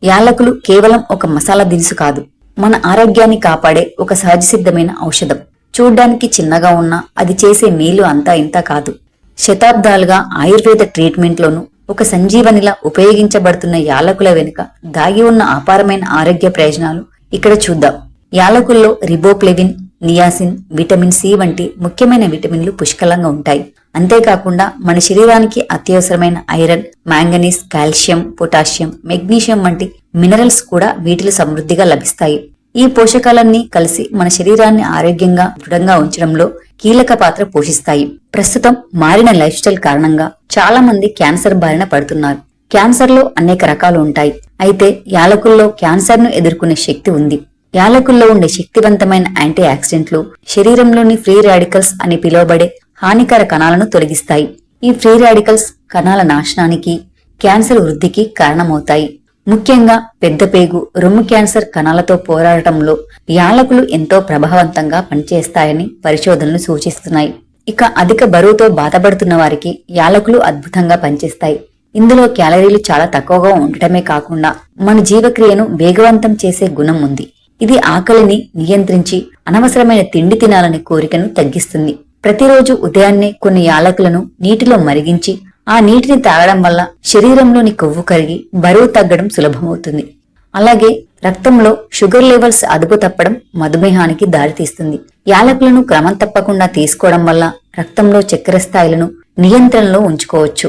యాలకులు కేవలం ఒక మసాలా దినుసు కాదు, మన ఆరోగ్యాన్ని కాపాడే ఒక సహజసిద్ధమైన ఔషధం. చూడ్డానికి చిన్నగా ఉన్నా అది చేసే మేలు అంతా ఇంత కాదు. శతాబ్దాలుగా ఆయుర్వేద ట్రీట్మెంట్లోనూ ఒక సంజీవనిలా ఉపయోగించబడుతున్న యాలకుల వెనుక దాగి ఉన్న అపారమైన ఆరోగ్య ప్రయోజనాలు ఇక్కడ చూద్దాం. యాలకుల్లో రిబోప్లెవిన్, నియాసిన్, విటమిన్ సి వంటి ముఖ్యమైన విటమిన్లు పుష్కలంగా ఉంటాయి. అంతేకాకుండా మన శరీరానికి అత్యవసరమైన iron, manganese, calcium, potassium, magnesium వంటి మినరల్స్ కూడా వీటిలో సమృద్ధిగా లభిస్తాయి. ఈ పోషకాలన్నీ కలిసి మన శరీరాన్ని ఆరోగ్యంగా, దృఢంగా ఉంచడంలో కీలక పాత్ర పోషిస్తాయి. ప్రస్తుతం మారిన లైఫ్ స్టైల్ కారణంగా చాలా మంది క్యాన్సర్ బారిన పడుతున్నారు. క్యాన్సర్ లో అనేక రకాలు ఉంటాయి. అయితే యాలకుల్లో క్యాన్సర్ ను ఎదుర్కొనే శక్తి ఉంది. యాలకుల్లో ఉండే శక్తివంతమైన యాంటీ ఆక్సిడెంట్లు శరీరంలోని ఫ్రీ రాడికల్స్ అని పిలువబడే హానికర కణాలను తొలగిస్తాయి. ఈ ఫ్రీ రాడికల్స్ కణాల నాశనానికి, క్యాన్సర్ వృద్ధికి కారణమవుతాయి. ముఖ్యంగా పెద్దపేగు, రొమ్ము క్యాన్సర్ కణాలతో పోరాడటంలో యాలకులు ఎంతో ప్రభావవంతంగా పనిచేస్తాయని పరిశోధనలు సూచిస్తున్నాయి. ఇక అధిక బరువుతో బాధపడుతున్న వారికి యాలకులు అద్భుతంగా పనిచేస్తాయి. ఇందులో క్యాలరీలు చాలా తక్కువగా ఉండటమే కాకుండా మన జీవక్రియను వేగవంతం చేసే గుణం ఉంది. ఇది ఆకలిని నియంత్రించి అనవసరమైన తిండి తినాలనే కోరికను తగ్గిస్తుంది. ప్రతిరోజు ఉదయాన్నే కొన్ని యాలకులను నీటిలో మరిగించి ఆ నీటిని తాగడం వల్ల శరీరంలోని కొవ్వు కరిగి బరువు తగ్గడం సులభమవుతుంది. అలాగే రక్తంలో షుగర్ లెవెల్స్ అదుపు తప్పడం మధుమేహానికి దారితీస్తుంది. యాలకులను క్రమం తప్పకుండా తీసుకోవడం వల్ల రక్తంలో చక్కెర స్థాయిలను నియంత్రణలో ఉంచుకోవచ్చు.